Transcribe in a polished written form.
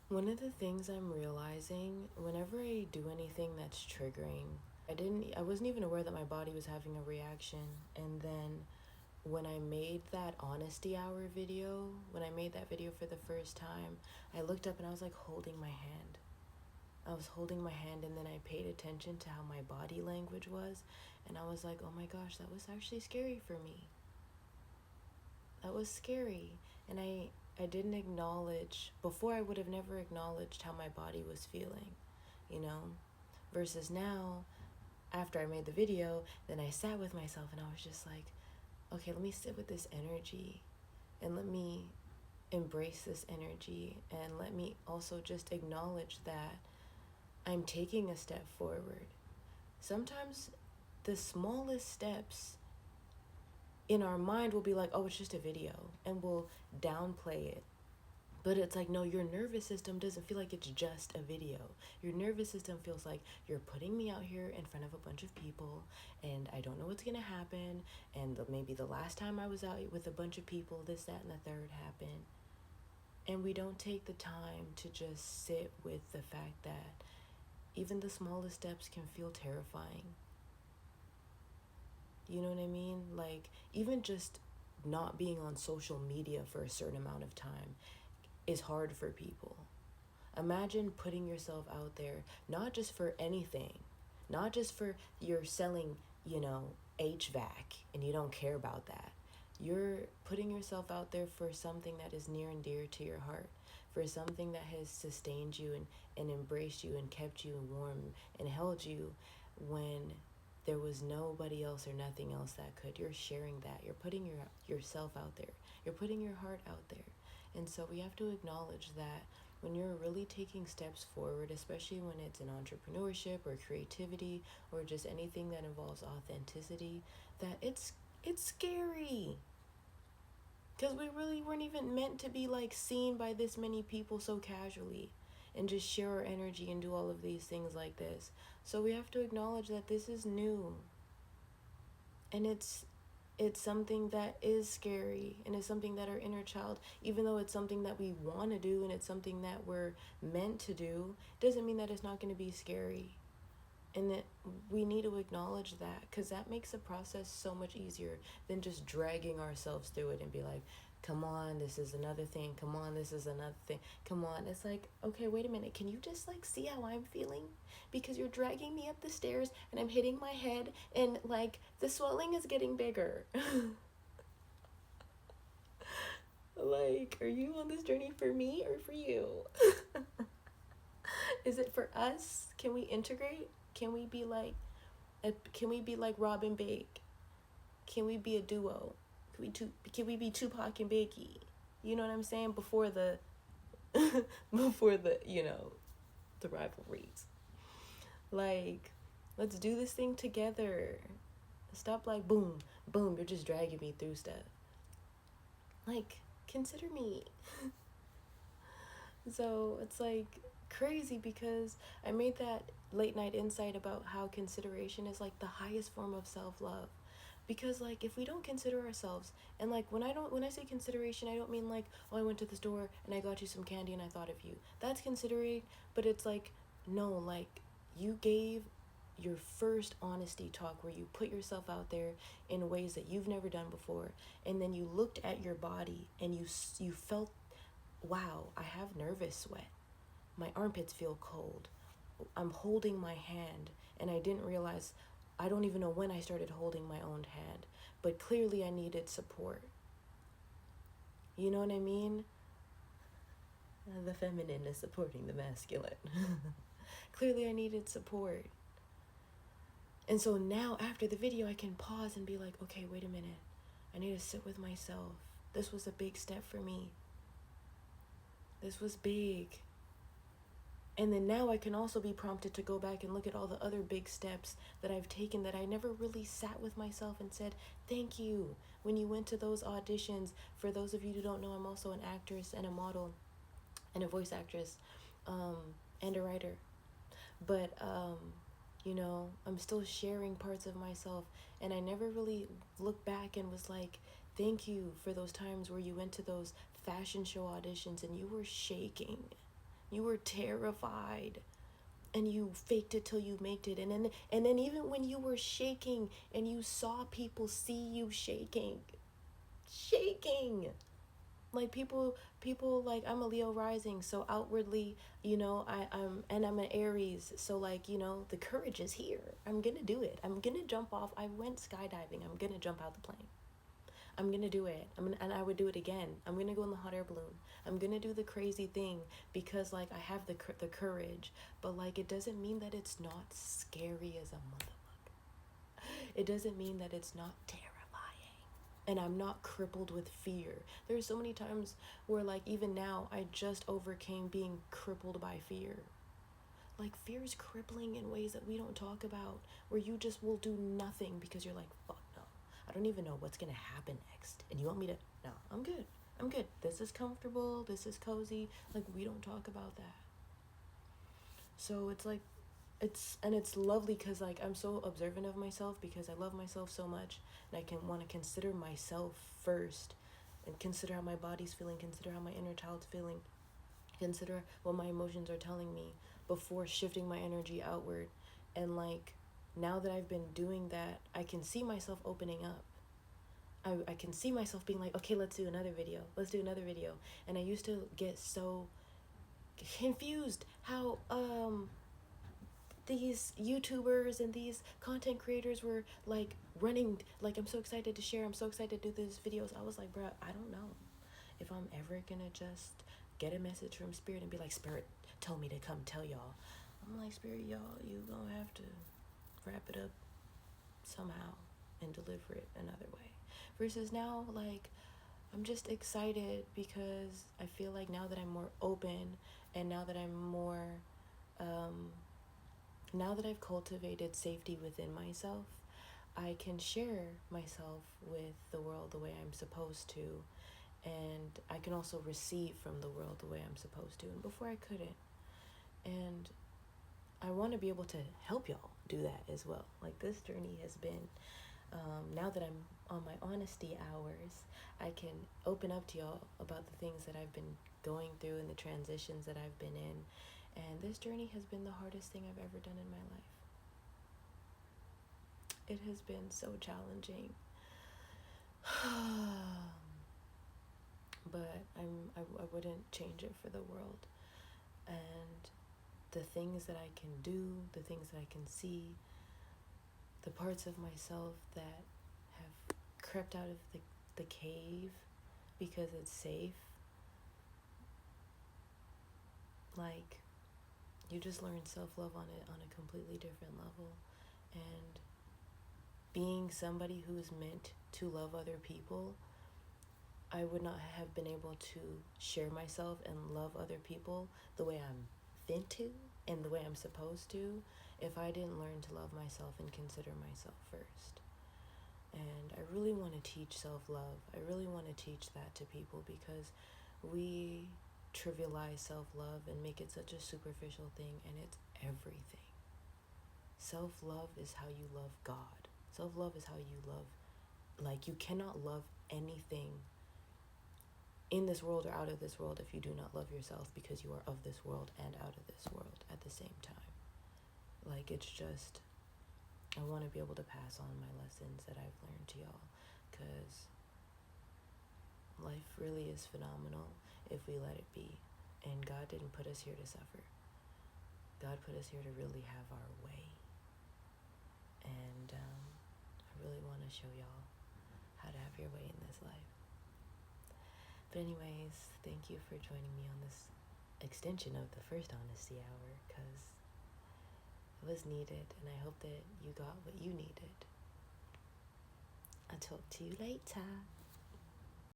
One of the things I'm realizing whenever I do anything that's triggering, I wasn't even aware that my body was having a reaction. And then when I made that honesty hour video, when I made that video for the first time, I looked up and I was like holding my hand. I was holding my hand, and then I paid attention to how my body language was, and I was like, oh my gosh, that was actually scary for me. That was scary. And I didn't acknowledge, before I would have never acknowledged how my body was feeling, you know? Versus now, after I made the video, then I sat with myself and I was just like, okay, let me sit with this energy and let me embrace this energy, and let me also just acknowledge that I'm taking a step forward. Sometimes the smallest steps in our mind will be like, oh, it's just a video, and we'll downplay it. But it's like, no, your nervous system doesn't feel like it's just a video. Your nervous system feels like you're putting me out here in front of a bunch of people, and I don't know what's going to happen. And maybe the last time I was out with a bunch of people, this, that, and the third happened. And we don't take the time to just sit with the fact that even the smallest steps can feel terrifying. You know what I mean? Like, even just not being on social media for a certain amount of time is hard for people. Imagine putting yourself out there, not just for anything, not just for you're selling, HVAC and you don't care about that. You're putting yourself out there for something that is near and dear to your heart, for something that has sustained you and embraced you and kept you warm and held you when there was nobody else or nothing else that could. You're sharing that. You're putting yourself out there. You're putting your heart out there. And so we have to acknowledge that when you're really taking steps forward, especially when it's in entrepreneurship or creativity or just anything that involves authenticity, that it's scary. Because we really weren't even meant to be like seen by this many people so casually and just share our energy and do all of these things like this. So we have to acknowledge that this is new. And it's something that is scary, and it's something that our inner child, even though it's something that we want to do and it's something that we're meant to do, doesn't mean that it's not going to be scary. And that we need to acknowledge that, because that makes the process so much easier than just dragging ourselves through it and be like, come on, this is another thing, come on, this is another thing, come on. It's like, okay, wait a minute, can you just like see how I'm feeling? Because you're dragging me up the stairs and I'm hitting my head, and like the swelling is getting bigger. Like, are you on this journey for me or for you? Is it for us? Can we integrate? Can we be like Rob and Bake? Can we be a duo? Can we be Tupac and Biggie? You know what I'm saying? Before the before the rivalries. Like, let's do this thing together. Stop like boom, boom, you're just dragging me through stuff. Like, consider me. So it's like crazy, because I made that late night insight about how consideration is like the highest form of self-love. Because like if we don't consider ourselves, and like when I say consideration, I don't mean like, oh, I went to the store and I got you some candy and I thought of you. That's considerate, but it's like, no, like you gave your first honesty talk where you put yourself out there in ways that you've never done before, and then you looked at your body and you felt, wow, I have nervous sweat. My armpits feel cold. I'm holding my hand, and I didn't realize, I don't even know when I started holding my own hand, but clearly I needed support. You know what I mean? The feminine is supporting the masculine. Clearly I needed support. And so now after the video, I can pause and be like, okay, wait a minute. I need to sit with myself. This was a big step for me. This was big. And then now I can also be prompted to go back and look at all the other big steps that I've taken, that I never really sat with myself and said, thank you. When you went to those auditions, for those of you who don't know, I'm also an actress and a model and a voice actress, and a writer. But, I'm still sharing parts of myself. And I never really looked back and was like, thank you for those times where you went to those fashion show auditions and you were shaking. You were terrified. And you faked it till you made it. And then even when you were shaking and you saw people see you shaking. Like people like, I'm a Leo rising, so outwardly, I'm an Aries, so like, the courage is here. I'm gonna do it. I'm gonna jump off. I went skydiving. I'm gonna jump out the plane. I'm gonna do it. And I would do it again. I'm gonna go in the hot air balloon. I'm gonna do the crazy thing because like I have the courage, but like it doesn't mean that it's not scary as a motherfucker. It doesn't mean that it's not terrifying. And I'm not crippled with fear. There's so many times where like even now I just overcame being crippled by fear. Like fear is crippling in ways that we don't talk about, where you just will do nothing because you're like, fuck no. I don't even know what's gonna happen next. And you want me to, no, I'm good. I'm good. This is comfortable. This is cozy. Like we don't talk about that. So it's like, it's lovely because like I'm so observant of myself because I love myself so much, and I can want to consider myself first, and consider how my body's feeling, consider how my inner child's feeling, consider what my emotions are telling me before shifting my energy outward. And like now that I've been doing that, I can see myself opening up. I can see myself being like, okay, let's do another video. And I used to get so confused how these YouTubers and these content creators were like running, like, I'm so excited to share, I'm so excited to do these videos. I was like, bro, I don't know if I'm ever gonna just get a message from Spirit and be like, Spirit told me to come tell y'all. I'm like, Spirit, y'all, you gonna have to wrap it up somehow and deliver it another way. Versus now, like, I'm just excited because I feel like now that I'm more open, and now that I'm more now that I've cultivated safety within myself, I can share myself with the world the way I'm supposed to, and I can also receive from the world the way I'm supposed to. And before I couldn't. And I want to be able to help y'all do that as well. Like this journey has been, now that I'm on my honesty hours, I can open up to y'all about the things that I've been going through and the transitions that I've been in. And this journey has been the hardest thing I've ever done in my life. It has been so challenging. But I wouldn't change it for the world. And the things that I can do, the things that I can see, the parts of myself that have crept out of the cave because it's safe, like, you just learn self-love on a completely different level. And being somebody who's meant to love other people, I would not have been able to share myself and love other people the way I'm meant to and the way I'm supposed to if I didn't learn to love myself and consider myself first. And I really want to teach self-love. I really want to teach that to people because we trivialize self-love and make it such a superficial thing, and it's everything. Self-love is how you love God. Self-love is how you love, like, you cannot love anything in this world or out of this world if you do not love yourself, because you are of this world and out of this world at the same time. Like, it's just, I want to be able to pass on my lessons that I've learned to y'all, because life really is phenomenal if we let it be. And God didn't put us here to suffer. God put us here to really have our way. And I really want to show y'all how to have your way in this life. But anyways, thank you for joining me on this extension of the first Honesty Hour, because it was needed, and I hope that you got what you needed. I'll talk to you later.